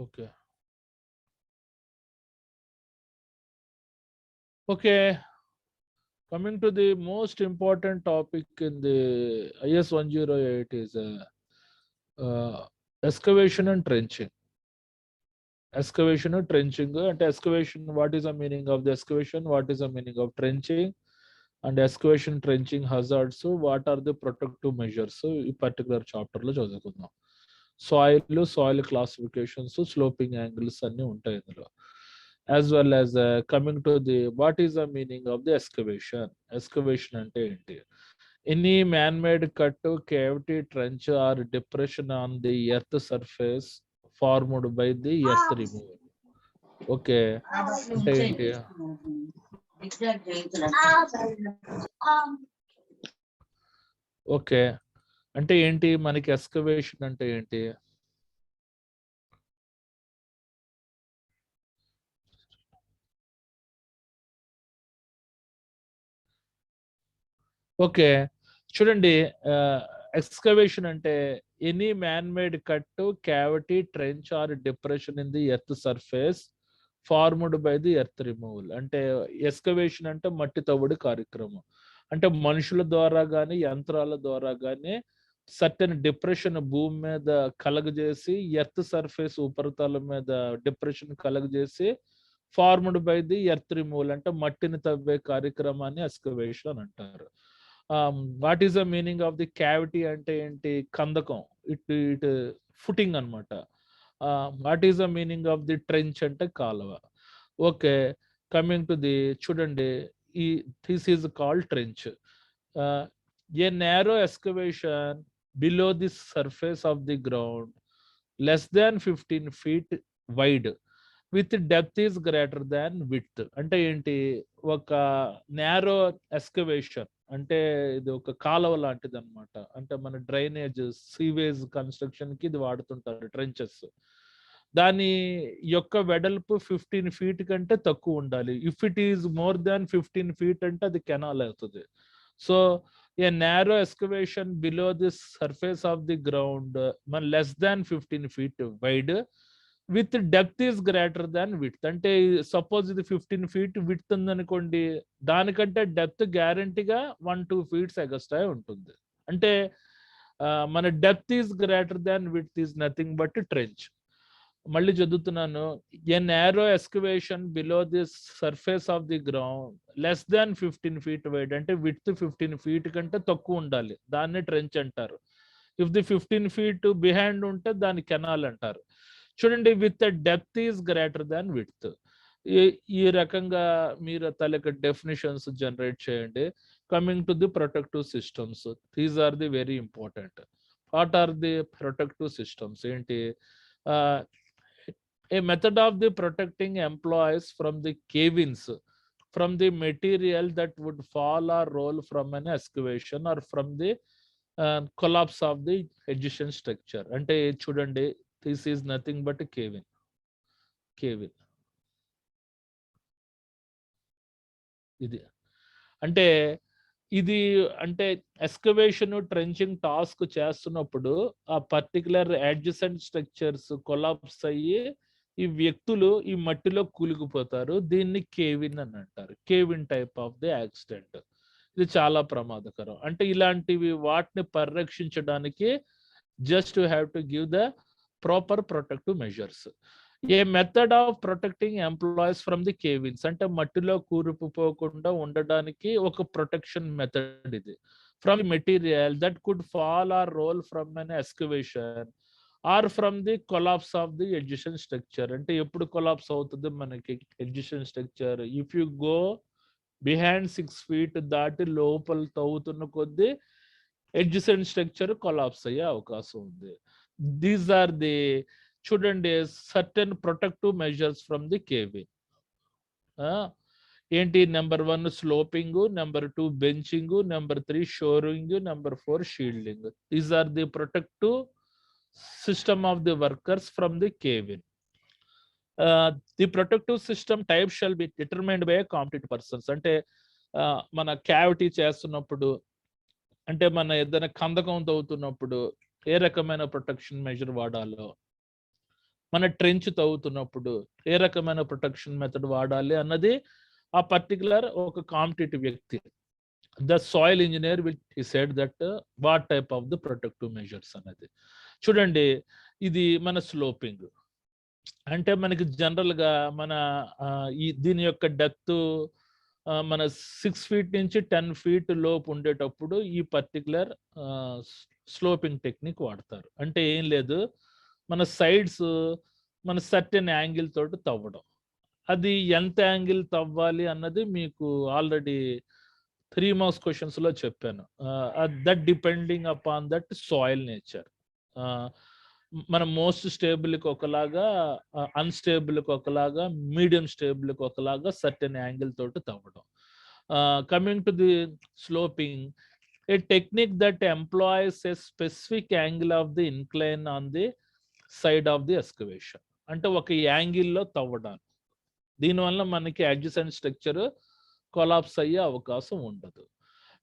Okay. Okay. Coming to the most important topic in the IS-108 is excavation and trenching. Excavation and trenching. And excavation, what is the meaning of the excavation? What is the meaning of trenching? And excavation trenching hazards. So what are the protective measures? So in particular chapter lo చదువుకుందాం. Soil classifications, sloping angles అన్ని ఉంటాయి ఇందులో. As well as coming to the what is the meaning of the excavation? Excavation అంటే ఏంటి? Any man-made cut, cavity, trench or depression on the earth surface formed by the earth removal. Okay. అంటే ఏంటి? Okay. అంటే ఏంటి మనకి excavation అంటే ఏంటి? Okay. చూడండి, ఎక్స్కవేషన్ అంటే any man made cut, cavity, trench are depression in the earth surface formed by the earth removal. అంటే ఎక్స్కవేషన్ అంటే మట్టి తవ్వుడు కార్యక్రమం. అంటే మనుషుల ద్వారా కానీ యంత్రాల ద్వారా కానీ సర్టెన్ డిప్రెషన్ భూమి మీద కలగజేసి ఎర్త్ సర్ఫేస్ ఉపరితలం మీద డిప్రెషన్ కలగజేసి formed by the earth removal అంటే మట్టిని తవ్వే కార్యక్రమాన్ని ఎక్స్కవేషన్ అని అంటారు. What is the meaning of the cavity అంటే ఏంటి? కందకం, ఇట్ ఫుటింగ్ అనమాట. What is the meaning of the trench అంటే కాలువ. ఓకే. కమింగ్ టు ది చూడండి, ఈ this is called trench. A narrow excavation below the surface of the ground less than 15 feet wide with depth is greater than width. అంటే ఏంటి? ఒక narrow excavation అంటే ఇది ఒక కాలువ లాంటిది అనమాట. అంటే మన డ్రైనేజ్, సీవేజ్ కన్స్ట్రక్షన్ కి ఇది వాడుతుంటారు ట్రెంచెస్. దాని యొక్క వెడల్పు 15 feet కంటే తక్కువ ఉండాలి. If it is more than 15 feet అంటే అది కెనాల్ అవుతుంది. So A narrow excavation below the surface of the ground less than 15 feet wide with depth is greater than width. అంటే సపోజ్ ఇది 15 feet విడ్త్ ఉందనుకోండి, దానికంటే డెప్త్ గ్యారంటీగా 1-2 feet extra ఉంటుంది. అంటే మన depth is greater than width is nothing but trench. మళ్ళీ చదువుతున్నాను. ఏ narrow excavation below the surface of the ground less than 15 feet wide అంటే విడ్త్ 15 feet కంటే తక్కువ ఉండాలి, దాన్ని ట్రెంచ్ అంటారు. ఇఫ్ ది 15 feet బిహైండ్ ఉంటే దాన్ని కెనాల్ అంటారు. చూడండి, with depth is greater than width. ఈ రకంగా మీరు తలక డెఫినేషన్స్ జనరేట్ చేయండి. Coming to the protective systems, these are the very important. What are the protective systems ఏంటి? A method of the protecting employees from the cave-ins from the material that would fall or roll from an excavation or from the collapse of the adjacent structure. అంటే చూడండి, this is nothing but a cave-in. ఇది అంటే ఇది అంటే excavation trenching task చేస్తున్నప్పుడు ఆ particular adjacent structures collapse అయ్యి ఈ వ్యక్తులు ఈ మట్టిలో కూలికిపోతారు. దీన్ని కేవిన్ అని అంటారు. Cave in type of the accident. ఇది చాలా ప్రమాదకరం. అంటే ఇలాంటివి వాటిని పరిరక్షించడానికి just you have to give the proper protective measures. A method of protecting employees from the cave ins అంటే మట్టిలో కూరుకుపోకుండా ఉండడానికి ఒక ప్రొటెక్షన్ మెథడ్ ఇది. From material that could fall or roll from an excavation or from the collapse of the adjacent structure. అంటే ఎప్పుడు collapse అవుతుంది మనకి adjacent structure? If you go behind 6 feet దాటి లోపల తవ్వుతున్న కొద్దీ ఎడ్జసెంట్ స్ట్రక్చర్ కొలాప్స్ అయ్యే అవకాశం ఉంది. దీస్ ఆర్ ది చూడండి certain protective measures from the cave in. ఏంటి? Number 1 sloping, number 2 benching, number 3 shoring, number 4 shielding. These are the protective system of the workers from the cave in. The protective system type shall be determined by competent persons. అంటే మన cavity చేస్తున్నప్పుడు, అంటే మన ఏదైనా కందకం తవ్వుతున్నప్పుడు ఏ రకమైన protection measure వాడాలో మన trench తవ్వుతున్నప్పుడు ఏ రకమైన ప్రొటెక్షన్ మెథడ్ వాడాలి అన్నది ఆ పర్టికులర్ ఒక కాంపిటేటివ్ వ్యక్తి, the soil engineer will decide that what type of the protective measures అనేది. చూడండి, ఇది మన స్లోపింగ్ అంటే మనకి జనరల్గా మన దీని యొక్క డెప్త్ మన 6 feet నుంచి 10 feet లోపు ఉండేటప్పుడు ఈ పర్టికులర్ స్లోపింగ్ టెక్నిక్ వాడతారు. అంటే ఏం లేదు, మన సైడ్స్ మన సర్టెన్ యాంగిల్ తోటి తవ్వడం. అది ఎంత యాంగిల్ తవ్వాలి అన్నది మీకు ఆల్రెడీ 3 మార్క్స్ క్వశ్చన్స్ లో చెప్పాను. That depending upon that soil nature. మన మోస్ట్ స్టేబుల్కి ఒకలాగా, అన్స్టేబుల్కి ఒకలాగా, మీడియం స్టేబుల్కి ఒకలాగా సర్టెన్ యాంగిల్ తోటి తవ్వడం. Coming to the sloping, a technique that employs a specific angle of the incline on the side of the excavation. అంటే ఒక యాంగిల్లో తవ్వడానికి, దీనివల్ల మనకి అడ్జసెంట్ స్ట్రక్చర్ కొలాప్స్ అయ్యే అవకాశం ఉండదు.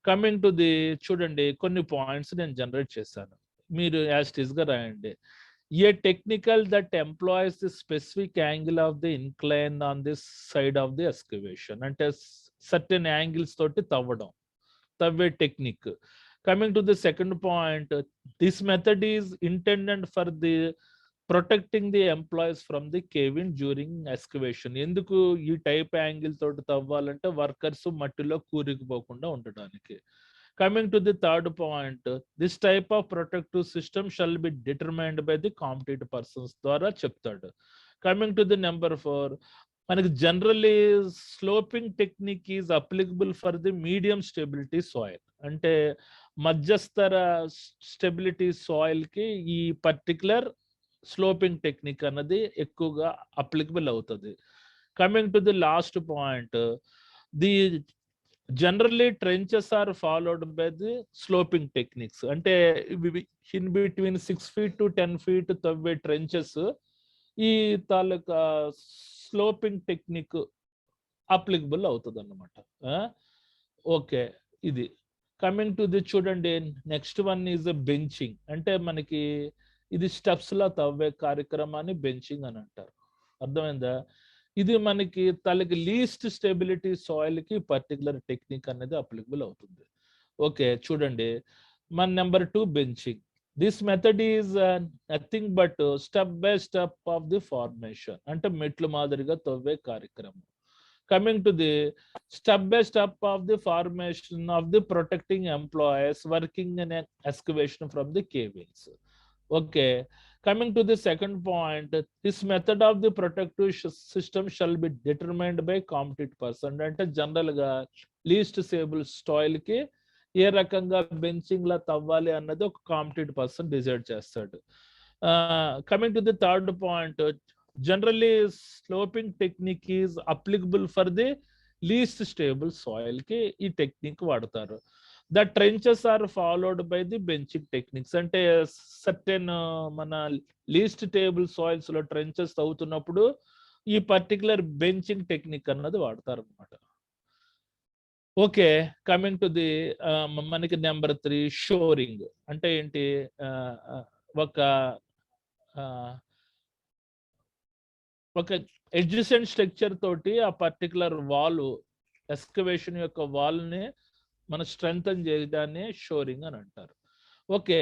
కమింగ్ టు ది, చూడండి కొన్ని పాయింట్స్ నేను జనరేట్ చేశాను, మీరు యాజ్ ఇట్ ఈస్ గా రాయండి. A technical that employs the specific angle of the incline on this side of the excavation, అంటే సర్టెన్ యాంగిల్స్ తోటి తవ్వే technique. Coming to the second point, this method is intended for the protecting the employees from the cave-in during excavation. ఎందుకు ఈ type angle తోటి తవ్వాలంటే workers మట్టిలో కూరుకుపోకుండా ఉండడానికి. Coming to the third point, this type of protective system shall be determined by the competent persons ద్వారా చెప్తాడు. Coming to the number 4, మనకి generally sloping technique is applicable for the medium stability soil, అంటే మధ్యస్థర stability soil కి ఈ particular sloping technique అన్నది ఎక్కువగా applicable అవుతుంది. Coming to the last point, the generally trenches are followed by the sloping techniques, అంటే in between 6 feet to 10 feet తవ్వే trenches ఈ తాలూకా స్లోపింగ్ టెక్నిక్ అప్లికబుల్ అవుతుంది అన్నమాట. ఓకే, ఇది కమింగ్ టు ది, చూడండి నెక్స్ట్ వన్ ఈజ్ బెంచింగ్. అంటే మనకి ఇది స్టెప్స్ లా తవ్వే కార్యక్రమాన్ని బెంచింగ్ అని అంటారు. అర్థమైందా? ఇది మనకి తలకి లీస్ట్ స్టెబిలిటీ సాయిల్ కి పర్టికులర్ టెక్నిక్ అనేది అప్లికబుల్ అవుతుంది. ఓకే, చూడండి మన number 2 benching. This method is nothing but step by step of the formation, అంటే మెట్లు మాదిరిగా తవ్వే కార్యక్రమం. Coming to the step by step of the formation of the protecting employees working in an excavation from the cave-ins. Okay, coming to the second point, this method of the protective system shall be determined by competent person. అంటే general గా least stable soil కి ఏ రకంగా benching లా తవ్వాలి అన్నది ఒక competent person decide చేస్తాడు. Coming to the third point, generally sloping technique is applicable for the least stable soil కి ఈ technique వాడతారు. The trenches are followed by the benching techniques, అంటే certain మన లీస్ట్ స్టేబుల్ సాయిల్స్ లో trenches తవ్వుతున్నప్పుడు ఈ particular benching technique అన్నది వాడతారు అనమాట. ఓకే, కమింగ్ టు ది మనకి నెంబర్ 3 షోరింగ్. అంటే ఏంటి, ఒక అడ్జసెంట్ స్ట్రక్చర్ తోటి ఆ పర్టికులర్ వాల్, ఎక్స్కవేషన్ యొక్క వాల్ ని మన స్ట్రెంగ్తన్ చేయడాన్ని షోరింగ్ అని అంటారు. Okay,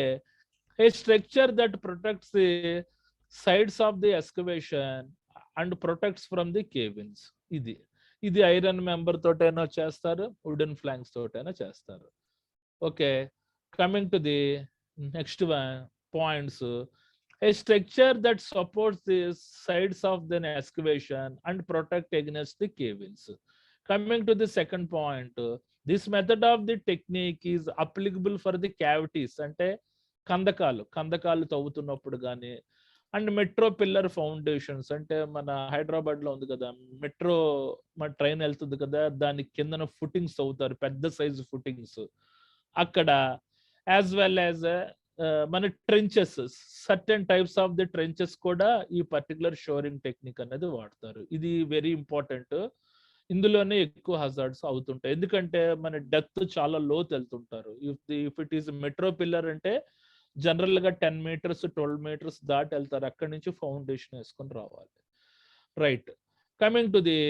A structure that protects the sides of the excavation and protects from the కేవిన్స్. ఇది ఐరన్ మెంబర్ తోటైనా చేస్తారు, వుడెన్ ఫ్లాంక్స్ తోటైనా చేస్తారు. Okay, coming to the next points, a structure that supports the sides of the excavation and protect against the cave-ins. Coming to the second point, this method of the technique is applicable for the cavities, అంటే కందకాలు తవ్వుతున్నప్పుడు కానీ, and metro pillar foundations, అంటే మన హైదరాబాద్ లో ఉంది కదా metro, మన train వెళ్తుంది కదా, దాని కిందన ఫుటింగ్స్ తవ్వుతారు, పెద్ద సైజు ఫుటింగ్స్ అక్కడ, యాజ్ వెల్ యాజ్ మన trenches, certain types of the trenches కూడా ఈ పర్టికులర్ షోరింగ్ టెక్నిక్ అనేది వాడతారు. ఇది వెరీ ఇంపార్టెంట్, ఇందులోనే ఎక్కువ హజార్డ్స్ అవుతుంటాయి, ఎందుకంటే మన డెప్త్ చాలా లోతు వెళ్తుంటారు. If it is metro pillar అంటే జనరల్గా 10 meters 12 meters దాటి వెళ్తారు, అక్కడి నుంచి ఫౌండేషన్ వేసుకొని రావాలి. Right, coming to the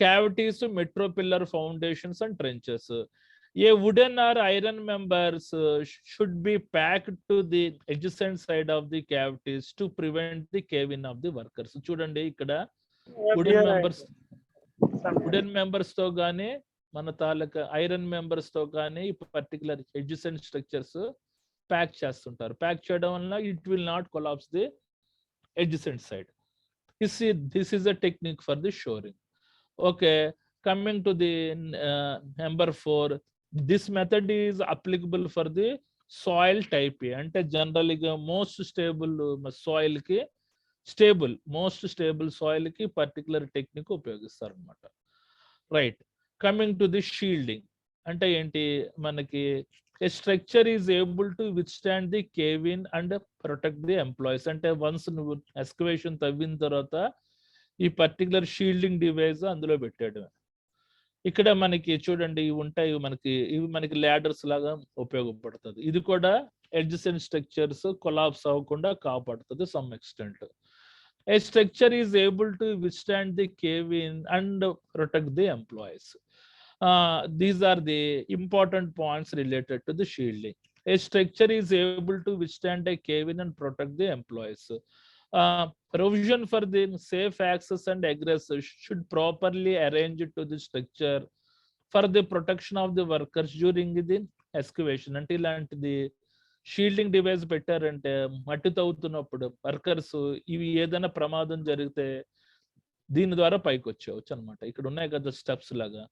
cavities, metro pillar foundations and trenches. A wooden or iron members should be packed to the adjacent side of the cavities to prevent the cave-in of the workers. చూడండి ఇక్కడ wooden members తో గానీ మన తాలూకా iron members తో గానీ particular adjacent structures pack చేస్తుంటారు. Pack చేయడం వల్ల it will not collapse the adjacent side. This is a technique for the shoring. Okay, coming to the number 4, this method is applicable for the soil type A. అంటే జనరల్గా most stable soil కి most stable soil కి particular technique ఉపయోగిస్తారు అనమాట. Right, coming to the shielding అంటే ఏంటి, మనకి a structure is able to withstand the cave in and protect the employees. అంటే వన్స్ నువ్వు ఎక్స్కవేషన్ తవ్విన తర్వాత ఈ పర్టికులర్ షీల్డింగ్ డివైస్ అందులో పెట్టాడు. ఇక్కడ మనకి చూడండి ఇవి ఉంటాయి, ఇవి మనకి ల్యాడర్స్ లాగా ఉపయోగపడుతుంది. ఇది కూడా adjacent స్ట్రక్చర్స్ కొలాప్స్ అవ్వకుండా కాపాడుతుంది some extent. A structure is able to withstand the cave-in and protect the employees. These are the important points related to the shielding. A structure is able to withstand a cave-in and protect the employees. Provision for the safe access and egress should properly arrange to the structure for the protection of the workers during the excavation. అంటే ఇలాంటిది shielding device పెట్టారంటే మట్టి తవ్వుతున్నప్పుడు workers ఇవి ఏదైనా ప్రమాదం జరిగితే దీని ద్వారా పైకి వచ్చేవచ్చు అనమాట. ఇక్కడ ఉన్నాయి కదా స్టెప్స్ లాగా,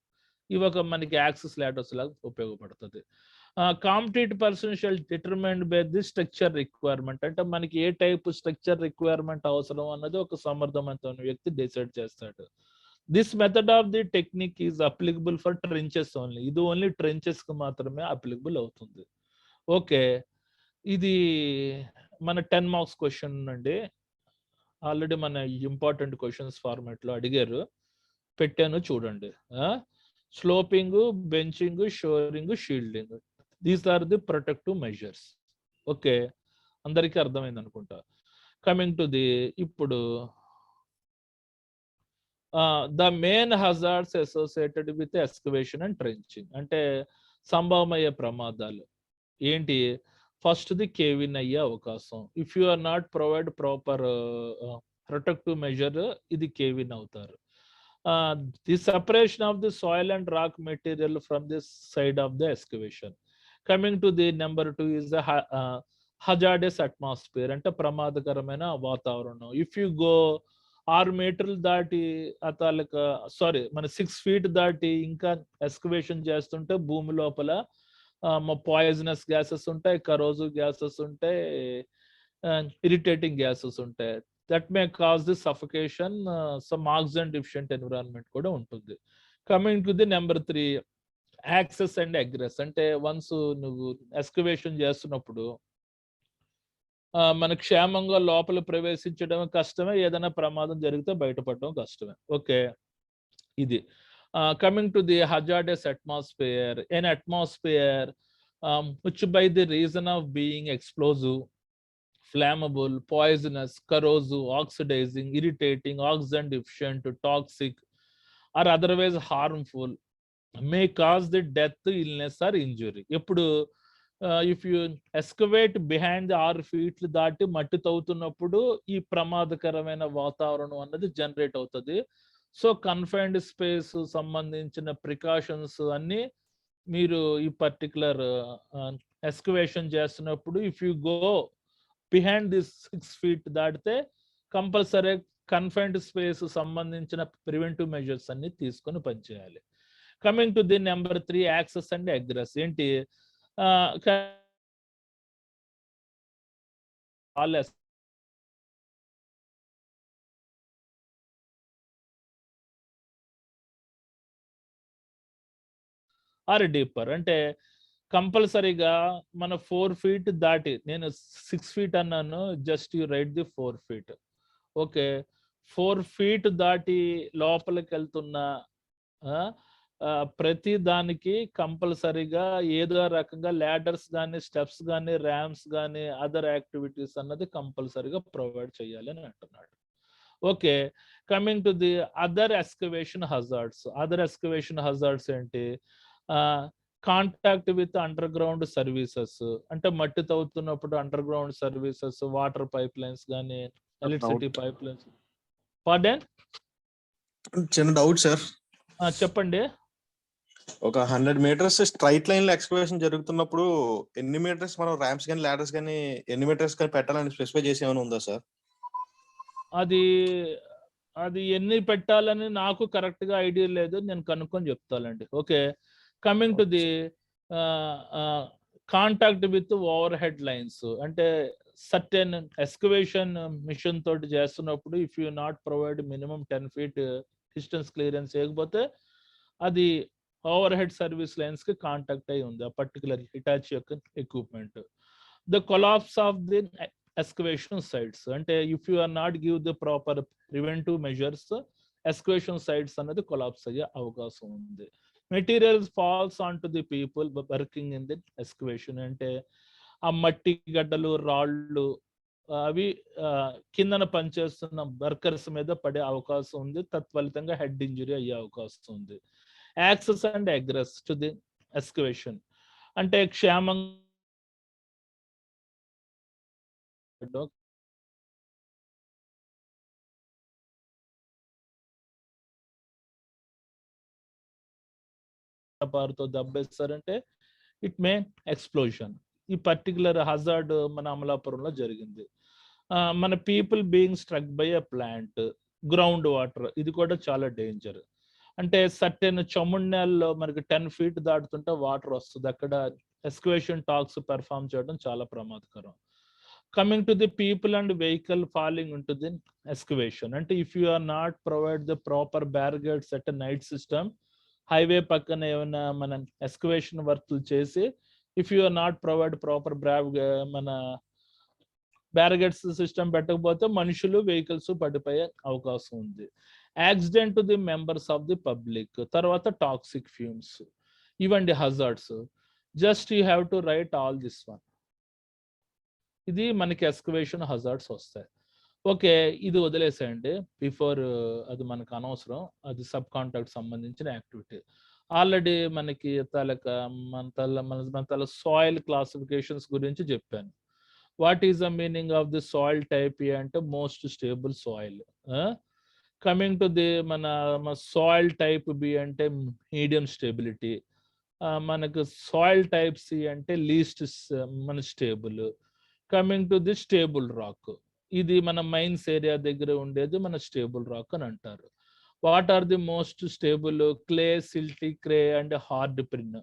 ఇవి ఒక మనకి యాక్సెస్ లాడర్స్ లాగా ఉపయోగపడుతుంది. Competent person shall determined by the structure requirement. అంటే మనకి ఏ టైప్ స్ట్రక్చర్ రిక్వైర్మెంట్ అవసరం అన్నది ఒక సమర్థవంతమైన వ్యక్తి డిసైడ్ చేస్తాడు. This method of the technique is applicable for trenches only. ఇది ఓన్లీ ట్రెంచెస్ కి మాత్రమే అప్లికబుల్ అవుతుంది. ఓకే, ఇది మన 10 marks క్వశ్చన్ అండి. ఆల్రెడీ మన ఇంపార్టెంట్ క్వశ్చన్స్ ఫార్మాట్ లో అడిగారు, పెట్టాను చూడండి. Sloping, benching, shoring, shielding, these are the protective measures. Okay, అందరికీ అర్థమైంది అనుకుంటా. కమింగ్ టు ది ఇప్పుడు the main hazards associated with excavation and trenching. అంటే సంభవమయ్యే ప్రమాదాలు ఏంటి? ఫస్ట్ ది కేవిన్ అయ్యే అవకాశం. If you are not provide proper protective measure, ఇది కేవిన్ అవుతారు. The separation of the soil and rock material from the side of the excavation. Coming to the number 2 is the hazardous atmosphere. అంటే ప్రమాదకరమైన వాతావరణం. If you go 6 మీటర్లు దాటి మన 6 feet దాటి ఇంకా ఎక్స్కవేషన్ చేస్తుంటే భూమి లోపల పాయిజనస్ గ్యాసెస్ ఉంటాయి, కరోజివ్ గ్యాసెస్ ఉంటాయి, ఇరిటేటింగ్ గ్యాసెస్ ఉంటాయి. That may cause the suffocation, some oxygen deficient environment కూడా ఉంటుంది. Coming to the number 3, access and egress. అంటే వన్స్ నువ్వు ఎక్స్కవేషన్ చేస్తున్నప్పుడు మన క్షేమంగా లోపల ప్రవేశించడం కష్టమే, ఏదైనా ప్రమాదం జరిగితే బయటపడడం కష్టమే. ఓకే, ఇది coming to the hazardous atmosphere. An atmosphere which by the reason of being explosive, flammable, poisonous, corrosive, oxidizing, irritating, oxygen deficient, toxic, or otherwise harmful may cause the death, illness or injury. ఇప్పుడు if you excavate behind the 6 feet దాటి మట్టి తవ్వుతున్నప్పుడు ఈ ప్రమాదకరమైన వాతావరణం అన్నది generate అవుతుంది. So confined space సంబంధించిన precautions అన్ని మీరు ఈ పర్టికులర్ ఎక్స్కవేషన్ చేస్తున్నప్పుడు if you go behind this 6 feet దాటితే కంపల్సరీ కన్ఫైన్డ్ స్పేస్ సంబంధించిన ప్రివెంటివ్ మెజర్స్ అన్ని తీసుకొని పనిచేయాలి. Coming to the number 3, access and egress. ఏంటి? Or deeper. అంటే కంపల్సరీగా మన 4 feet దాటి, నేను 6 feet అన్నాను, just you right the 4 feet. Okay, 4 feet దాటి లోపలికి వెళ్తున్న ప్రతి దానికి కంపల్సరీగా ఏదో రకంగా ల్యాడర్స్ కానీ స్టెప్స్ కానీ ర్యామ్స్ కానీ అదర్ యాక్టివిటీస్ అన్నది కంపల్సరీగా ప్రొవైడ్ చేయాలి అని అంటున్నాడు. Okay, coming to the other excavation hazards. Other excavation hazards ఏంటి? Contact with underground services, అంటే మట్టి తవ్వుతున్నప్పుడు underground services, water pipe lines కానీ ఎలక్ట్రిసిటీ పైప్ లైన్స్. పార్డెన్, చిన్న డౌట్ సార్. చెప్పండి. ఒక 100 meters స్ట్రైట్ లైన్ లో ఎక్స్కవేషన్ జరుగుతున్నప్పుడు ఎన్ని మీటర్స్ మనం ర్యాంప్స్ కానీ లాడర్స్ కానీ ఎన్ని మీటర్స్ కానీ పెట్టాలని స్పెసిఫై చేసి ఏమైనా ఉందా సార్? అది ఎన్ని పెట్టాలని నాకు కరెక్ట్ గా ఐడియా లేదు, నేను కనుక్కొని చెప్తానండి. Okay, coming to the contact with overhead lines, అంటే సర్టెన్ ఎక్స్కవేషన్ మిషన్ తోటి చేస్తున్నప్పుడు if you not provide minimum 10 feet distance clearance చేయకపోతే అది ఓవర్ హెడ్ సర్వీస్ లైన్స్ కి కాంటాక్ట్ అయి ఉంది ఆ పర్టికులర్ హిటాచి యొక్క equipment. The collapse of the excavation sites, అంటే if you are not give the proper preventive measures excavation sites అనేది collapse అయ్యే అవకాశం ఉంది. Materials falls on to the people working in the excavation, అంటే ఆ మట్టి గడ్డలు రాళ్ళు అవి కిందన పనిచేస్తున్న వర్కర్స్ మీద పడే అవకాశం ఉంది, తత్ఫలితంగా హెడ్ ఇంజరీ అయ్యే అవకాశం ఉంది. Access and agrees to the excavation, అంటే క్షేమంగా పారుతో దెబ్బేస్తారంటే ఇట్ మే ఎక్స్ప్లోజన్. ఈ పర్టికులర్ హజార్డ్ మన అమలాపురంలో జరిగింది. మన people being struck by a plant, ground water, ఇది కూడా చాలా డేంజర్. అంటే సర్టెన్ చముండేల్లో మనకి 10 feet దాటుతుంటే వాటర్ వస్తుంది, అక్కడ ఎక్స్కవేషన్ టాక్స్ పెర్ఫామ్ చేయడం చాలా ప్రమాదకరం. Coming to the people and vehicle falling into the excavation, అంటే if you are not provide the proper barricades at night system, highway పక్కన ఏమైనా మన ఎక్స్కవేషన్ వర్క్లు చేసి if you are not provide proper మన బ్యారిగేడ్స్ సిస్టమ్ పెట్టకపోతే మనుషులు vehicles పడిపోయే అవకాశం ఉంది. Accident to the members of the public, తర్వాత టాక్సిక్ ఫ్యూమ్స్, ఇవండి hazards. Just you have to write all this one. ఇది మనకి ఎక్స్కవేషన్ హజార్డ్స్ వస్తాయి. ఓకే, ఇది వదిలేసేయండి, బిఫోర్ అది మనకు అనవసరం, అది సబ్ కాంట్రాక్ట్ సంబంధించిన యాక్టివిటీ. ఆల్రెడీ మనకి మన సాయిల్ క్లాసిఫికేషన్స్ గురించి చెప్పాను. What is the meaning of the soil type A అంటే most stable soil. Coming to the మన సాయిల్ టైప్ బి అంటే మీడియం స్టెబిలిటీ, మనకు సాయిల్ టైప్ సి అంటే లీస్ట్ మన stable. Coming to the stable rock, ఇది మన మైన్స్ ఏరియా దగ్గర ఉండేది మన స్టేబుల్ రాక్ అని అంటారు. What are the most stable? Clay, silty, clay and hardpan.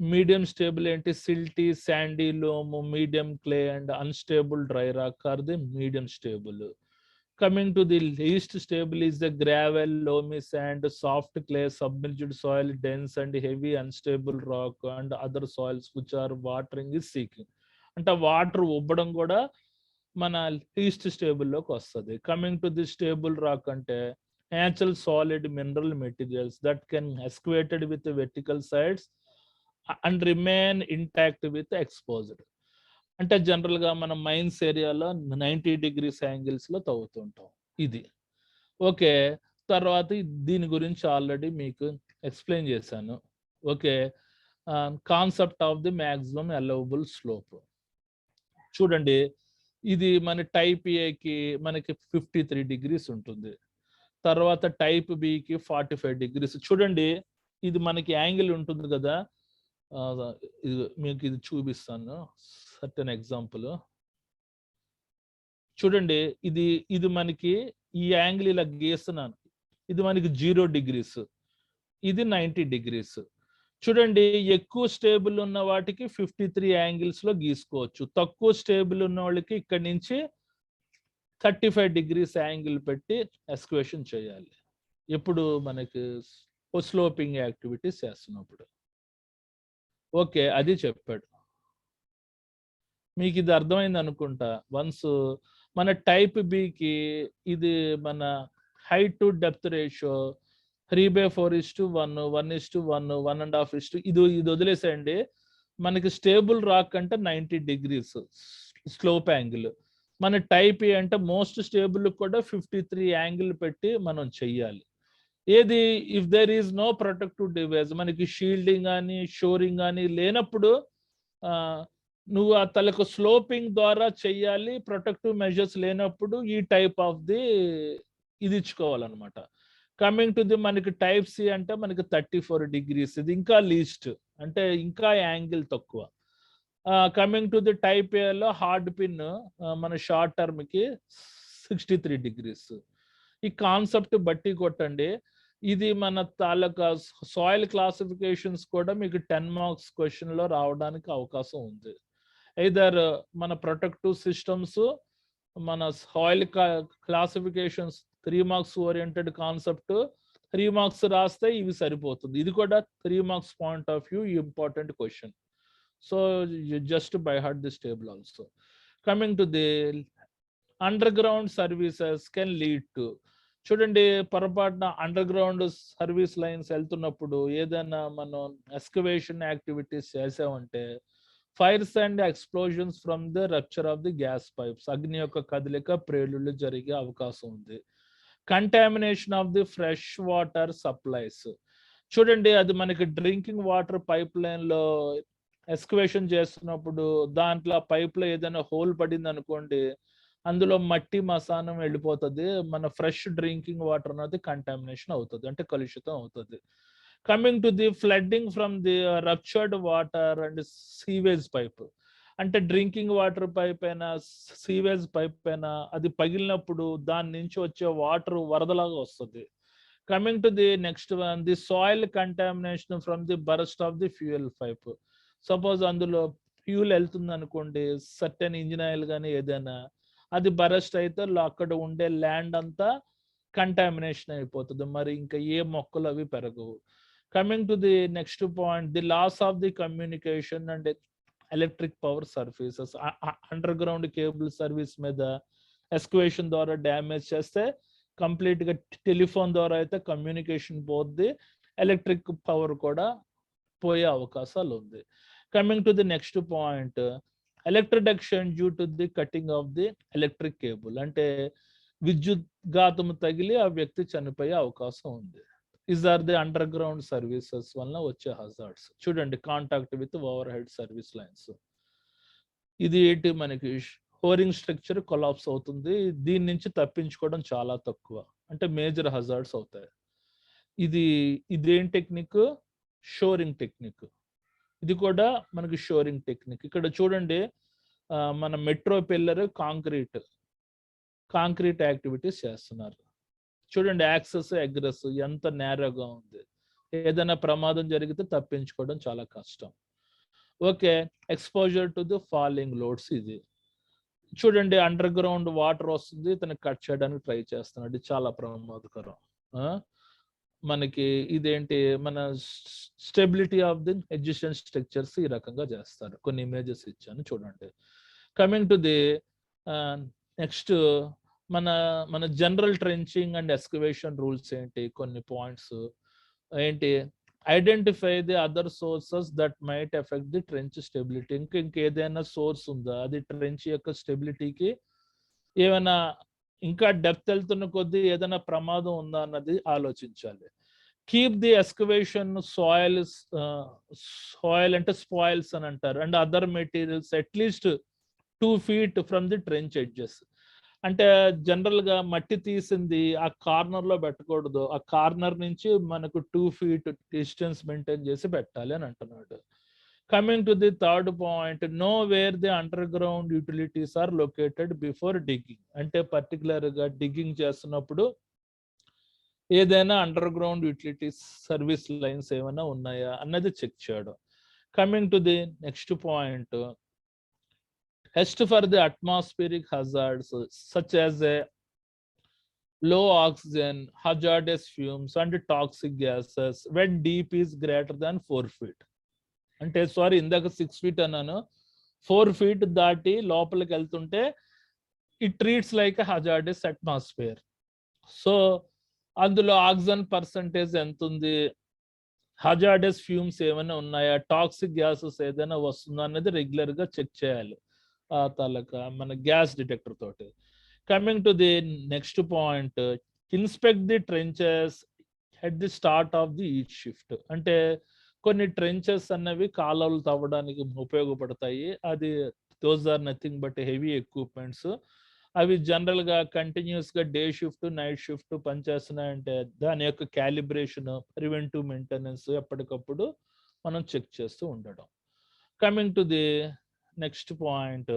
Medium stable ఏంటి? Silty, sandy, loam, medium clay and unstable dry rock are the medium stable. Coming to the least stable is the gravel, loamy sand, soft clay, submerged soil, dense and heavy unstable rock and other soils which are watering is seeking. అంటే water ఉబ్బడం కూడా మన least stable లోకి వస్తుంది. Coming to the stable rock అంటే natural solid mineral materials that can excavated with the vertical sides and remain intact with exposed. అంటే general గా మనం mines ఏరియాలో 90 degrees యాంగిల్స్ లో తవ్వుతుంటాం. ఇది ఓకే. తర్వాత దీని గురించి ఆల్రెడీ మీకు ఎక్స్ప్లెయిన్ చేశాను. Okay, concept of the maximum allowable slope. చూడండి, ఇది మన టైప్ ఏకి మనకి 53 degrees ఉంటుంది, తర్వాత టైప్ బికి 45 degrees. చూడండి, ఇది మనకి యాంగిల్ ఉంటుంది కదా, మీకు ఇది చూపిస్తాను సర్టెన్ ఎగ్జాంపుల్. చూడండి, ఇది మనకి ఈ యాంగిల్ ఇలా గీస్తున్నాను, ఇది మనకి 0 degrees, ఇది 90 degrees. చూడండి, ఎక్కువ స్టేబుల్ ఉన్న వాటికి 53 యాంగిల్స్ లో గీసుకోవచ్చు, తక్కువ స్టేబుల్ ఉన్న వాళ్ళకి ఇక్కడి నుంచి 35 degrees యాంగిల్ పెట్టి ఎక్స్కవేషన్ చేయాలి. ఎప్పుడు మనకి స్లోపింగ్ యాక్టివిటీస్ చేస్తున్నప్పుడు. ఓకే, అది చెప్పాడు. మీకు ఇది అర్థమైంది అనుకుంటా. వన్స్ మన టైప్ బికి ఇది మన హైట్ టు డెప్త్ రేషియో 3/4:1, 1:1, 1.5 ఇది వదిలేసేయండి. మనకి స్టేబుల్ రాక్ అంటే 90 degrees స్లోప్ యాంగిల్. మన టైప్ ఏ అంటే మోస్ట్ స్టేబుల్ కూడా 53 యాంగిల్ పెట్టి మనం చెయ్యాలి. ఏది if there is no protective device, మనకి షీల్డింగ్ కానీ షోరింగ్ కానీ లేనప్పుడు నువ్వు ఆ తలకు స్లోపింగ్ ద్వారా చెయ్యాలి. ప్రొటెక్టివ్ మెజర్స్ లేనప్పుడు ఈ టైప్ ఆఫ్ ది ఇది ఇచ్చుకోవాలన్నమాట. కమింగ్ టు ది మనకి టైప్ సి అంటే మనకి 34 degrees, ఇది ఇంకా లీస్ట్ అంటే ఇంకా యాంగిల్ తక్కువ. కమింగ్ టు ది టైప్ ఏలో హార్డ్ పిన్ మన షార్ట్ టర్మ్ కి 63 degrees. ఈ కాన్సెప్ట్ బట్టి కొట్టండి. ఇది మన తాలూకా సాయిల్ క్లాసిఫికేషన్స్ కూడా మీకు 10 marks క్వశ్చన్ లో రావడానికి అవకాశం ఉంది. ఐదర్ మన ప్రొటెక్టివ్ సిస్టమ్స్, మన soil classifications 3 marks oriented concept 3 marks రాస్తే ఇవి సరిపోతుంది. ఇది కూడా 3 marks point of view important question. So just by heart this table also. Coming to the underground services can lead to, చూడండి పొరపాటున under ground service lines వెళ్తున్నప్పుడు ఏదైనా మనం ఎక్స్కవేషన్ యాక్టివిటీస్ చేసామంటే fires and explosions from the rupture of the gas pipes, అగ్ని యొక్క కదలిక ప్రేలుళ్ళు జరిగే అవకాశం ఉంది. Contamination of the fresh water supplies, చూడండి అది మనకి డ్రింకింగ్ వాటర్ పైప్ లైన్ లో ఎక్స్కవేషన్ చేస్తున్నప్పుడు దాంట్లో పైప్ లో ఏదైనా హోల్ పడింది అనుకోండి, అందులో మట్టి మసానం వెళ్ళిపోతుంది, మన ఫ్రెష్ డ్రింకింగ్ వాటర్ అనేది కంటామినేషన్ అవుతుంది, అంటే కలుషితం అవుతుంది. Coming to the flooding from the ruptured water and sewage pipe, అంటే డ్రింకింగ్ వాటర్ పైప్ అయినా సీవేజ్ పైప్ అయినా అది పగిలినప్పుడు దాని నుంచి వచ్చే వాటర్ వరదలాగా వస్తుంది. Coming to the next one, the soil contamination from the burst of the fuel pipe, suppose అందులో fuel వెళ్తుంది అనుకోండి, సర్టెన్ ఇంజిన్ ఆయిల్ కానీ ఏదైనా, అది బరస్ట్ అయితే అక్కడ ఉండే ల్యాండ్ అంతా కంటామినేషన్ అయిపోతుంది, మరి ఇంకా ఏ మొక్కలు అవి పెరగవు. Coming to the next point, the loss of the communication and electric power services, underground cable service మీద ఎస్క్వేషన్ ద్వారా డ్యామేజ్ చేస్తే కంప్లీట్ గా టెలిఫోన్ ద్వారా అయితే కమ్యూనికేషన్ పోద్ది, ఎలక్ట్రిక్ పవర్ కూడా పోయే అవకాశాలు ఉంది. Coming to the next point, electrocution due to the cutting of the electric cable, అంటే విద్యుత్ ఘాతం తగిలి ఆ వ్యక్తి చనిపోయే అవకాశం ఉంది. These are the underground services వల్ల వచ్చే హజార్డ్స్. చూడండి contact with overhead service lines, ఇది ఏంటి మనకి హోరింగ్ స్ట్రక్చర్ కొలాప్స్ అవుతుంది, దీని నుంచి తప్పించుకోవడం చాలా తక్కువ, అంటే మేజర్ హజార్డ్స్ అవుతాయి. ఇదేం టెక్నిక్, షోరింగ్ టెక్నిక్, ఇది కూడా మనకి షోరింగ్ టెక్నిక్. ఇక్కడ చూడండి మన మెట్రో పిల్లర్ కాంక్రీట్ యాక్టివిటీస్ చేస్తున్నారు, చూడండి యాక్సెస్ అగ్రెస్ ఎంత నేరోగా ఉంది, ఏదైనా ప్రమాదం జరిగితే తప్పించుకోవడం చాలా కష్టం. Okay, exposure to the falling loads, ఇది చూడండి అండర్ గ్రౌండ్ వాటర్ వస్తుంది, తనకి కట్ చేయడానికి ట్రై చేస్తున్నాడు, ఇది చాలా ప్రమాదకరం. మనకి ఇదేంటి, మన స్టెబిలిటీ ఆఫ్ ది ఎడ్జిస్టెంట్ స్ట్రక్చర్స్ ఈ రకంగా చేస్తారు. కొన్ని ఇమేజెస్ ఇచ్చాను చూడండి. కమింగ్ టు ది నెక్స్ట్, మన general trenching and excavation rules ఏంటి, కొన్ని పాయింట్స్ ఏంటి, identify the other sources that might effect the trench stability, ఇంకేదైనా సోర్స్ ఉందా, అది ట్రెంచ్ యొక్క స్టెబిలిటీకి ఏమైనా ఇంకా డెప్త్ వెళ్తున్న కొద్దీ ఏదైనా ప్రమాదం ఉందా అన్నది ఆలోచించాలి. కీప్ ది ఎక్స్కవేషన్ సాయిల్ అంటే స్పాయిల్స్ అని అంటారు, and other materials at least 2 feet from the trench edges, అంటే జనరల్ గా మట్టి తీసింది ఆ కార్నర్ లో పెట్టకూడదు, ఆ కార్నర్ నుంచి మనకు 2 feet డిస్టెన్స్ మెయింటైన్ చేసి పెట్టాలి అని అంటున్నాడు. Coming to the third point, know where the underground utilities are located before digging, అంటే పర్టికులర్ గా డిగ్గింగ్ చేస్తున్నప్పుడు ఏదైనా underground utilities service lines ఏమైనా ఉన్నాయా అన్నది చెక్ చేయడం. Coming to the next point, test for the atmospheric hazards such as a low oxygen, hazardous fumes and toxic gases when deep is greater than 4 feet. అంటే sorry ఇందాక 6 feet అన్నాను, 4 feet దాటి లోపలికి వెళ్తుంటే it treats like hazardous atmosphere. So అందులో oxygen percentage ఎంత ఉంది, hazardous fumes ఏమైనా ఉన్నాయా, టాక్సిక్ గ్యాసెస్ ఏదైనా వస్తుందా అనేది రెగ్యులర్ గా చెక్ చేయాలి ఆ తాలూకా మన గ్యాస్ డిటెక్టర్ తోటి. Coming to the next point, inspect the trenches at the start of the each shift. అంటే కొన్ని ట్రెంచెస్ అన్నవి కాలువలు తవ్వడానికి ఉపయోగపడతాయి. అది those are nothing but heavy equipments. అవి జనరల్ గా కంటిన్యూస్ గా డే షిఫ్ట్ నైట్ షిఫ్ట్ పనిచేస్తున్నాయంటే దాని యొక్క క్యాలిబ్రేషన్, ప్రివెంటివ్ మెయింటెనెన్స్ ఎప్పటికప్పుడు మనం చెక్ చేస్తూ ఉండడం. Coming to the next point,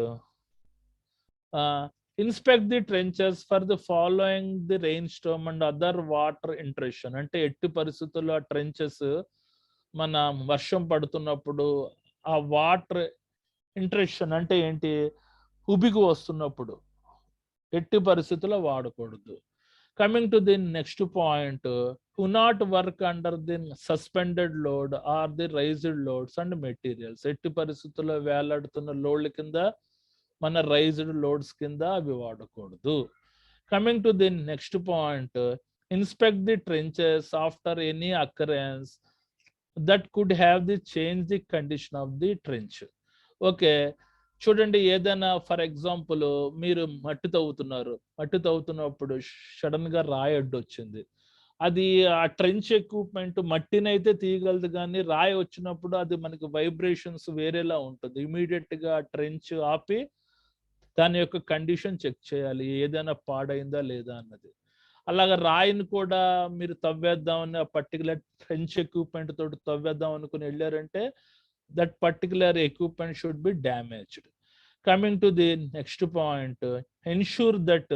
inspect the trenches for the following the rainstorm and other water intrusion. అంటే ఎట్టి పరిస్థితుల్లో ఆ ట్రెంచెస్ మన వర్షం పడుతున్నప్పుడు ఆ వాటర్ ఇంట్రెషన్ అంటే ఏంటి, ఉబికి వస్తున్నప్పుడు ఎట్టి పరిస్థితుల్లో వాడకూడదు. Coming to the next point, do not work under the suspended load or the raised loads and materials. ఎట్టి పరిస్థితుల్లో వేలాడుతున్న లోడ్ల కింద, మన రైజ్డ్ లోడ్స్ కింద అవి వాడకూడదు. Coming to the next point, inspect the trenches after any occurrence that could have the change the condition of the trench. Okay, చూడండి, ఏదైనా ఫర్ ఎగ్జాంపుల్ మీరు మట్టి తవ్వుతున్నప్పుడు సడన్ గా రాయి అడ్డు వచ్చింది. అది ఆ ట్రెంచ్ ఎక్విప్మెంట్ మట్టిని అయితే తీయగలదు, కానీ రాయి వచ్చినప్పుడు అది మనకి వైబ్రేషన్స్ వేరేలా ఉంటుంది. ఇమీడియట్ గా ట్రెంచ్ ఆపి దాని యొక్క కండిషన్ చెక్ చేయాలి, ఏదైనా పాడైందా లేదా అన్నది. అలాగా రాయిని కూడా మీరు తవ్వేద్దామని ఆ పర్టికులర్ ట్రెంచ్ ఎక్విప్మెంట్ తోటి తవ్వేద్దాం అనుకుని వెళ్ళారంటే that particular equipment should be damaged. Coming to the next point, ensure that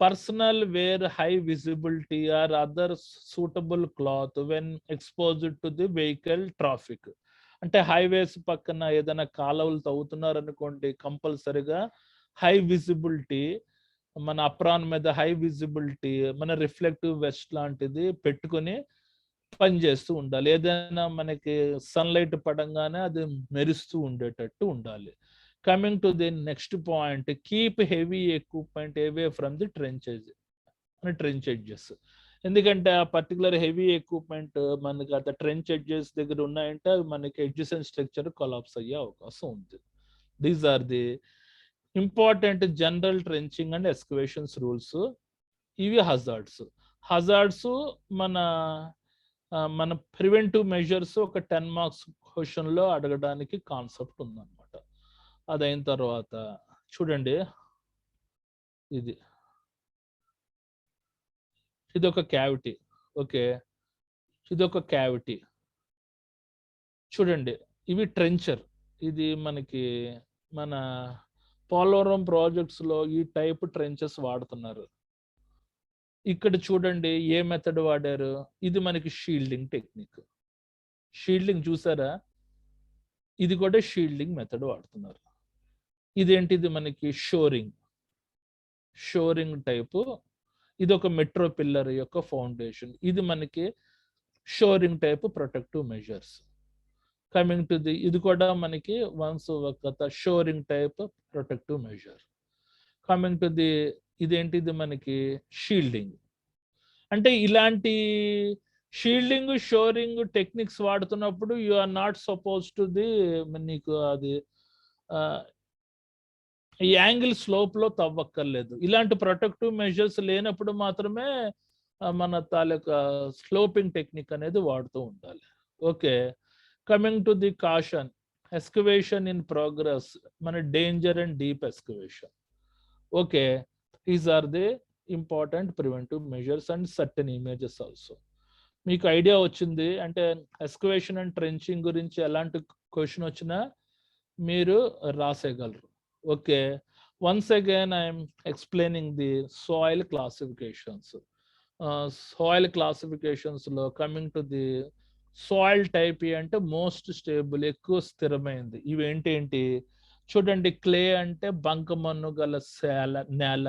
personnel wear high visibility or other suitable cloth when exposed to the vehicle traffic. అంటే హైవేస్ పక్కన ఏదైనా కాలువలు తవ్వుతున్నారు అనుకోండి, కంపల్సరిగా హై విజిబిలిటీ, మన అప్రాన్ మీద high visibility, మన రిఫ్లెక్టివ్ వెస్ట్ లాంటిది పెట్టుకొని పనిచేస్తూ ఉండాలి. ఏదైనా మనకి సన్లైట్ పడంగానే అది మెరుస్తూ ఉండేటట్టు ఉండాలి. Coming to the next point, keep heavy equipment away from the trench edges. ఎందుకంటే ఆ పర్టికులర్ హెవీ ఎక్విప్మెంట్ మనకి అత ట్రెంచ్ ఎడ్జెస్ దగ్గర ఉన్నాయంటే అవి మనకి ఎడ్జెసెంట్ స్ట్రక్చర్ కొలాప్స్ అయ్యే అవకాశం ఉంది. These are the important general trenching and excavations rules. ఇవి హజార్డ్స్ మన ప్రివెంటివ్ మెజర్స్ ఒక 10 మార్క్స్ క్వశ్చన్ లో అడగడానికి కాన్సెప్ట్ ఉందన్నమాట. అదైన తర్వాత చూడండి, ఇది ఒక క్యావిటీ. ఓకే, ఇది ఒక క్యావిటీ. చూడండి, ఇవి ట్రెంచర్. ఇది మనకి మన పోలవరం ప్రాజెక్ట్స్ లో ఈ టైప్ ట్రెంచెస్ వాడుతున్నారు. ఇక్కడ చూడండి ఏ మెథడ్ వాడారు, ఇది మనకి షీల్డింగ్ టెక్నిక్. షీల్డింగ్ చూసారా, ఇది కూడా షీల్డింగ్ మెథడ్ వాడుతున్నారు. ఇదేంటిది మనకి షోరింగ్ టైపు. ఇది ఒక మెట్రో పిల్లర్ యొక్క ఫౌండేషన్. ఇది మనకి shoring type protective measures. Coming to the, ఇది కూడా మనకి వన్స్ ఒక shoring type protective measure. Coming to the, ఇదేంటిది మనకి షీల్డింగ్. అంటే ఇలాంటి షీల్డింగ్ షోరింగ్ టెక్నిక్స్ వాడుతున్నప్పుడు you are not suppose to the, నీకు అది ఈ యాంగిల్ స్లోప్ లో తవ్వక్కర్లేదు. ఇలాంటి ప్రొటెక్టివ్ మెజర్స్ లేనప్పుడు మాత్రమే మన తాలూకా స్లోపింగ్ టెక్నిక్ అనేది వాడుతూ ఉండాలి. Okay, coming to the caution, excavation in progress, మన danger and deep excavation. Okay, these are the important preventive measures and certain images also. మీకు ఐడియా వచ్చింది అంటే ఎక్స్కవేషన్ అండ్ ట్రెంచింగ్ గురించి ఎలాంటి క్వశ్చన్ వచ్చినా మీరు రాసేయగలరు. Okay, once again I'm explaining the soil classifications. Soil classifications లో coming to the soil type అంటే మోస్ట్ స్టేబుల్, ఎక్కువ స్థిరమైంది. ఇవేంటేంటి చూడండి, క్లే అంటే బంకమన్ను గల నేల.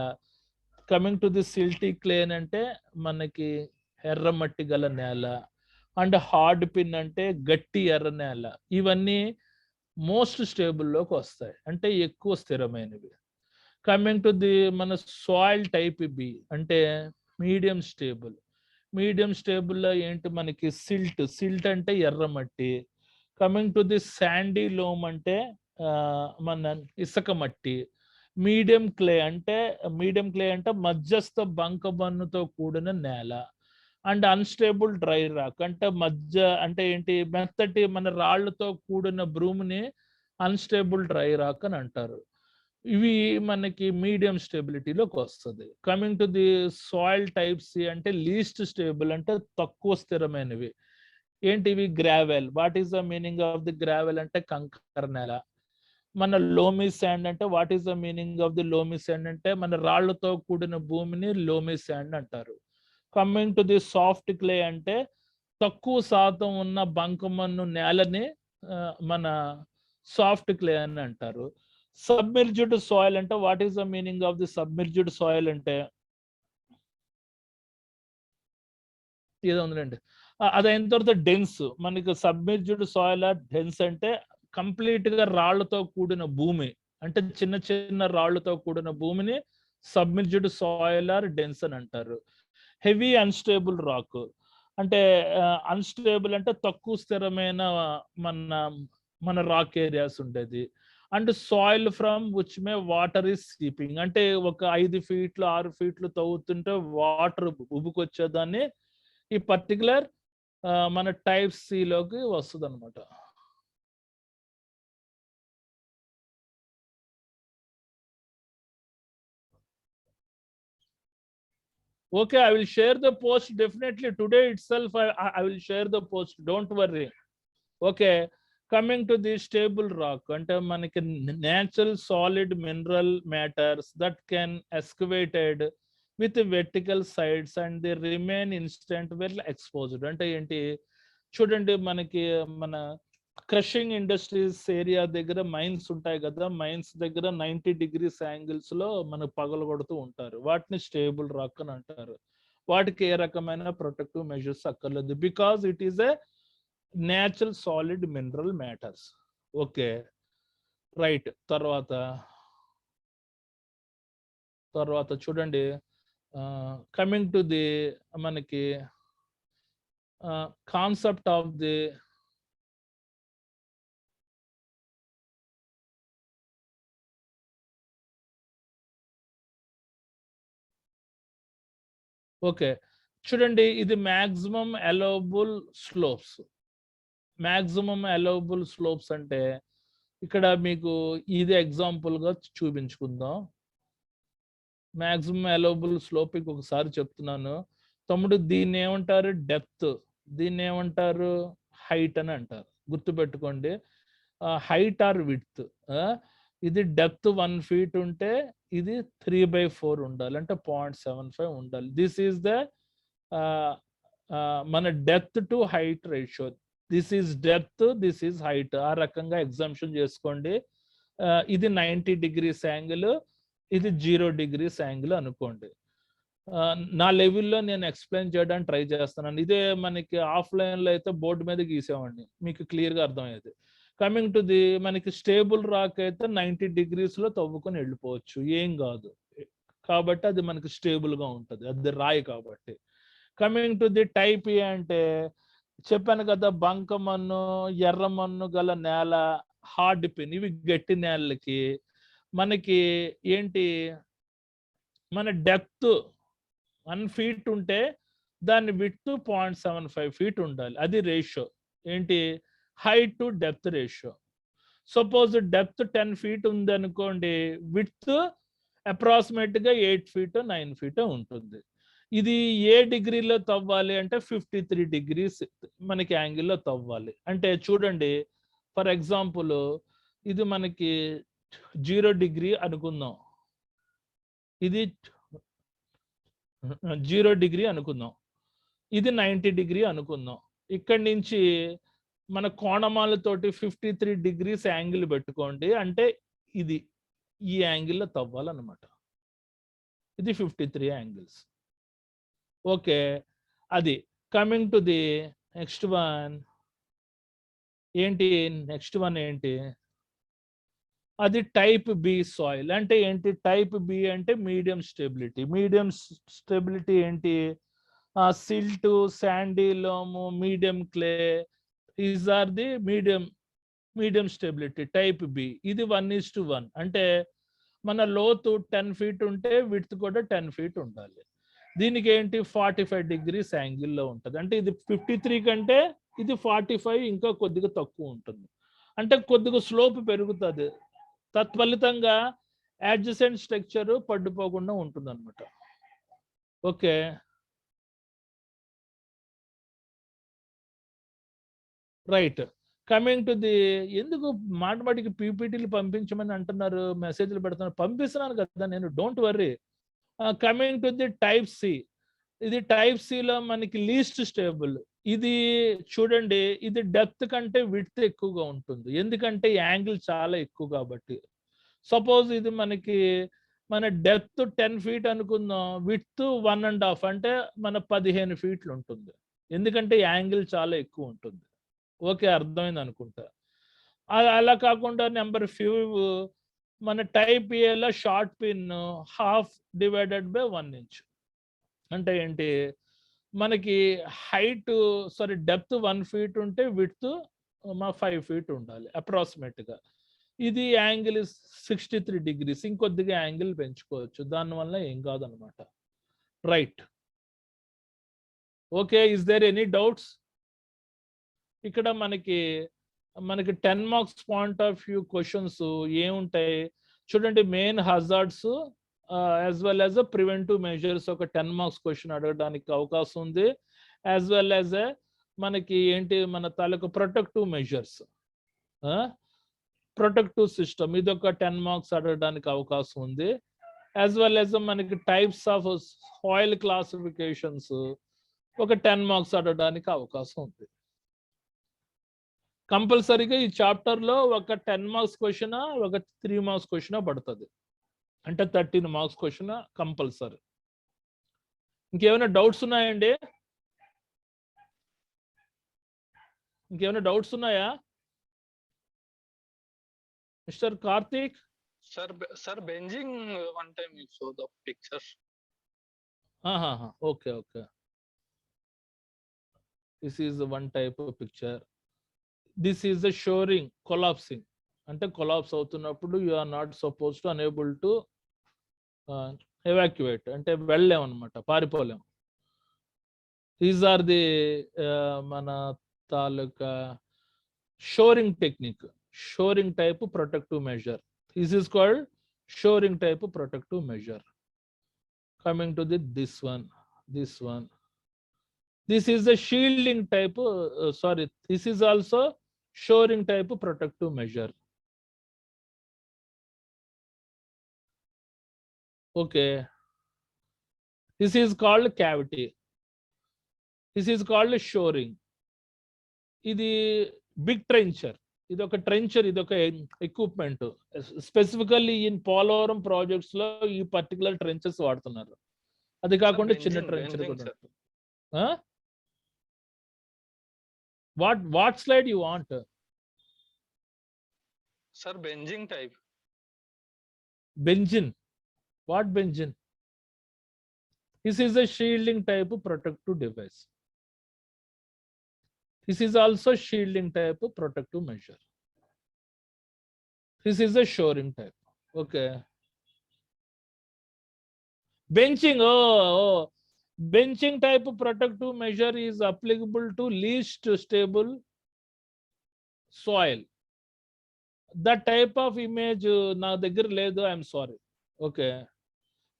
Coming to the silty clay అంటే మనకి ఎర్రమట్టి గల నేల. అండ్ హార్డ్ పిన్ అంటే గట్టి ఎర్ర నేల. ఇవన్నీ మోస్ట్ స్టేబుల్లోకి వస్తాయి, అంటే ఎక్కువ స్థిరమైనవి. కమింగ్ టు ది మన సాయిల్ టైప్ బి అంటే మీడియం స్టేబుల్. మీడియం స్టేబుల్లో ఏంటి మనకి సిల్ట్ అంటే ఎర్రమట్టి. Coming to the Sandy loom అంటే మన ఇసుక మట్టి. మీడియం క్లే అంటే మధ్యస్థ బంకమన్నుతో కూడిన నేల. అండ్ అన్‌స్టేబుల్ డ్రై రాక్ అంటే అంటే ఏంటి మెత్తటి మన రాళ్ళతో కూడిన భూమిని అన్‌స్టేబుల్ డ్రై రాక్ అని అంటారు. ఇవి మనకి మీడియం స్టెబిలిటీలోకి వస్తది. Coming to the soil types అంటే లీస్ట్ స్టేబుల్ అంటే తక్కువ స్థిరమైనవి. ఏంటివి? Gravel. What is the meaning of the gravel అంటే కంకర నేల. మన లోమీ శాండ్ అంటే what is the meaning of the loamy sand అంటే మన రాళ్ళతో కూడిన భూమిని లోమీ శాండ్ అంటారు. Coming to the soft clay అంటే తక్కువ శాతం ఉన్న బంకమన్ను నేలని మన సాఫ్ట్ క్లే అని అంటారు. సబ్మెర్జ్డ్ సాయిల్ అంటే what is the meaning of the submerged soil అంటే ఏదో ఉందండి. అదైన తర్వాత డెన్స్. మనకి సబ్మెర్జ్డ్ సాయిల్ డెన్స్ అంటే కంప్లీట్ గా రాళ్లతో కూడిన భూమి. అంటే చిన్న చిన్న రాళ్లతో కూడిన భూమిని సబ్మెర్జ్డ్ సాయిల్ ఆర్ డెన్స్ అని అంటారు. హెవీ అన్‌స్టేబుల్ రాక్ అంటే అన్‌స్టేబుల్ అంటే తక్కువ స్థిరమైన మన మన రాక్ ఏరియాస్ ఉండేది. And soil from which may water is seeping అంటే ఒక 5 ఫీట్లు 6 ఫీట్లు తవ్వుతుంటే వాటర్ ఉబుకొచ్చేదాన్ని ఈ పర్టికులర్ మన టైప్ సి లోకి వస్తుంది అనమాట. Okay, I will share the post definitely today itself. I will share the post. Don't worry. Okay, coming to the stable rock, అంటే మనకి natural solid mineral matters that can excavated with vertical sides and they remain instant well exposed. అంటే ఏంటి చూడండి మనకి మన crushing industries area దగ్గర mines ఉంటాయి కదా, మైన్స్ దగ్గర 90 డిగ్రీస్ యాంగిల్స్ లో మనకు పగలగొడుతూ ఉంటారు. వాటిని స్టేబుల్ రాక్ అని అంటారు. వాటికి ఏ రకమైన ప్రొటెక్టివ్ మెజర్స్ అక్కర్లేదు, because it is a natural solid mineral matters. Okay, right. తర్వాత చూడండి, కమింగ్ టు ది మనకి కాన్సెప్ట్ ఆఫ్ ది ఓకే చూడండి, ఇది maximum allowable slopes. Maximum allowable slopes అంటే ఇక్కడ మీకు ఇది ఎగ్జాంపుల్ గా చూపించుకుందాం. మ్యాక్సిమం అలౌబుల్ స్లోప్ ఒకసారి చెప్తున్నాను తమ్ముడు. దీన్ని ఏమంటారు? డెప్త్. దీన్ని ఏమంటారు? హైట్ అని అంటారు. గుర్తుపెట్టుకోండి, హైట్ ఆర్ విడ్త్. ఇది డెప్త్ 1 feet ఉంటే ఇది 3/4 ఉండాలి, అంటే 0.75 ఉండాలి. దిస్ ఈస్ ద మన depth to height ratio. This is depth, this is height. ఆ రకంగా ఎగ్జాంప్షన్ చేసుకోండి. ఇది 90 degrees యాంగిల్, ఇది 0 degrees యాంగిల్ అనుకోండి. నా లెవెల్లో నేను ఎక్స్ప్లెయిన్ చేయడానికి ట్రై చేస్తున్నాను. ఇదే మనకి ఆఫ్లైన్ లో అయితే బోర్డు మీద గీసేవాడిని, మీకు క్లియర్ గా అర్థమయ్యేది. కమింగ్ టు ది మనకి స్టేబుల్ రాక్ అయితే 90 degrees లో తవ్వుకొని వెళ్ళిపోవచ్చు, ఏం కాదు. కాబట్టి అది మనకి స్టేబుల్ గా ఉంటుంది, అది రాయి కాబట్టి. Coming to the type A అంటే చెప్పాను కదా, బంకమన్ను, ఎర్రమన్ను గల నేల, హార్డ్ పిన్, ఇవి గట్టి నేలకి మనకి ఏంటి, మన డెప్త్ 1 feet ఉంటే దాని విడ్త్ 0.75 feet ఉండాలి. అది రేషియో ఏంటి, height to depth ratio. Suppose depth 10 feet ఉంది అనుకోండి, విడ్త్ అప్రాక్సిమేట్ గా 8 feet 9 feet ఉంటుంది. ఇది ఏ డిగ్రీలో తవ్వాలి అంటే 53 degrees మనకి యాంగిల్లో తవ్వాలి. అంటే చూడండి, ఫర్ ఎగ్జాంపుల్ ఇది మనకి 0 degree అనుకుందాం, ఇది 0 degree అనుకుందాం, ఇది 90 degree అనుకుందాం. ఇక్కడి నుంచి మన కోణమాలతోటి 53 degrees యాంగిల్ పెట్టుకోండి, అంటే ఇది ఈ యాంగిల్లో తవ్వాలన్నమాట. ఇది 53 angles. ఓకే, అది. Coming to the next one ఏంటి, నెక్స్ట్ వన్ ఏంటి, అది టైప్ బి సాయిల్. అంటే ఏంటి టైప్ బి అంటే మీడియం స్టెబిలిటీ. మీడియం స్టెబిలిటీ ఏంటి, silt, sandy loam, medium clay, is are the medium stability. Type B ఇది 1:1. అంటే మన లోతు 10 feet ఉంటే విడ్త్ కూడా 10 feet ఉండాలి. దీనికి ఏంటి 45 degrees యాంగిల్లో ఉంటుంది. అంటే ఇది 53 కంటే ఇది 45 ఇంకా కొద్దిగా తక్కువ ఉంటుంది. అంటే కొద్దిగా స్లోప్ పెరుగుతుంది. తత్ఫలితంగా అడ్జసెంట్ స్ట్రక్చర్ పడిపోకుండా ఉంటుంది అనమాట. Okay, right. Coming to the, ఎందుకు మాటమాటికి పీపీటీలు పంపించమని అంటున్నారు, మెసేజ్లు పెడుతున్నారు, పంపిస్తున్నాను కదా నేను, don't worry. Coming to the type C, ఇది టైప్ సిలో మనకి లీస్ట్ స్టేబుల్. ఇది చూడండి, ఇది డెప్త్ కంటే విడ్త్ ఎక్కువగా ఉంటుంది, ఎందుకంటే యాంగిల్ చాలా ఎక్కువ కాబట్టి. సపోజ్ ఇది మన డెప్త్ 10 feet అనుకుందాం, విడ్త్ 1.5 అంటే మన 15 feet ఉంటుంది, ఎందుకంటే యాంగిల్ చాలా ఎక్కువ ఉంటుంది. ఓకే, అర్థమైంది అనుకుంటా. అలా కాకుండా నెంబర్ 5 మన టైప్ ఏలో short pin 1/2 divided by 1 inch. అంటే ఏంటి, మనకి డెప్త్ 1 feet ఉంటే విడ్త్ 5 feet ఉండాలి అప్రాక్సిమేట్గా. ఇది యాంగిల్ 63 degrees, ఇంకొద్దిగా యాంగిల్ పెంచుకోవచ్చు, దానివల్ల ఏం కాదనమాట. Right, okay. Is there any doubts? ఇక్కడ మనకి 10 marks point of view questions ఏముంటాయి చూడండి. Main hazards as well as preventive measures ఒక 10 marks క్వశ్చన్ అడగడానికి అవకాశం ఉంది. యాజ్ వెల్ యాజ్ మనకి ఏంటి, మన తాలూకు ప్రొటెక్టివ్ మెజర్స్, ప్రొటెక్టివ్ సిస్టమ్, ఇది ఒక 10 marks అడగడానికి అవకాశం ఉంది. యాజ్ వెల్ యాజ్ మనకి టైప్స్ ఆఫ్ సాయిల్ క్లాసిఫికేషన్స్ ఒక 10 marks అడగడానికి అవకాశం ఉంది. కంపల్సరీగా ఈ చాప్టర్లో ఒక 10 marks క్వశ్చన్, ఒక 3 marks క్వశ్చన్ పడుతుంది, అంటే 13 marks క్వశ్చన్ కంపల్సరీ. ఇంకేమైనా డౌట్స్ ఉన్నాయండి? ఇంకేమైనా డౌట్స్ ఉన్నాయా mister Karthik? Sir, bending one time you show the picture. Okay. This is one type of picture. This is the shoring, collapsing. అంటే కొలాప్స్ అవుతున్నప్పుడు you are not suppose to unable to evacuate, అంటే వెళ్ళలేం అనమాట, పారిపోలేం. These are the మన తాలూకా shoring technique, shoring type protective measure. This is called shoring type protective measure. Coming to this one. This is the shielding type, this is also shoring type protective measure. Okay, this is called cavity, this is called shoring. ఇది big ట్రెంచర్, ఇది ఒక ట్రెంచర్, ఇది ఒక equipment. Specifically in Polavaram projects లో ఈ particular trenches వాడుతున్నారు. అది కాకుండా చిన్న ట్రెంచర్ కూడా. What slide you want? Sir, bending type. Benzene. What benzene? This is a shielding type of protective device. This is also shielding type of protective measure. This is a shoring type. Okay. Benching. Oh. Benching type of protective measure is applicable to least stable soil. That type of image నా దగ్గర లేదు, I'm sorry. Okay,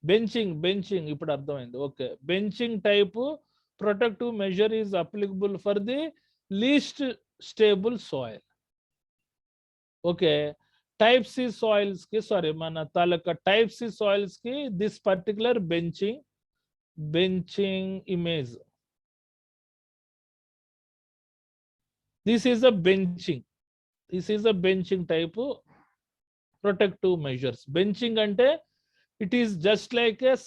benching ఇప్పుడు అర్థమైంది. Okay, benching type protective measure is applicable for the least stable soil. Okay, type C soils కి, మన తాలూకా type C soils కి this particular benching image. This is a benching type protective measures. Benching ante it is just like a